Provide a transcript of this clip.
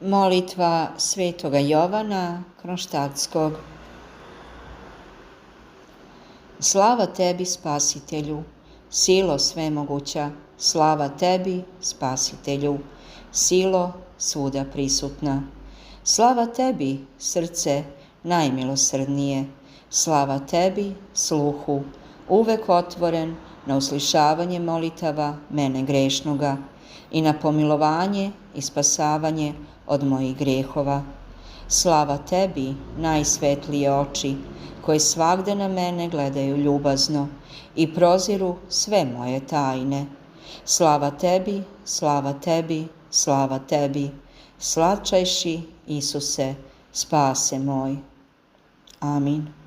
Molitva Svetoga Jovana Kronštatskog. Slava tebi, Spasitelju, silo svemoguća, slava tebi, Spasitelju, silo svuda prisutna. Slava tebi, srce najmilosrdnije, slava tebi, sluhu, uvek otvoren na uslišavanje molitava mene grešnoga i na pomilovanje i spasavanje od mojih grehova. Slava tebi, najsvetlije oči, koje svagde na mene gledaju ljubazno i proziru sve moje tajne. Slava tebi, slava tebi, slava tebi, slatčajši Isuse, spase moj. Amin.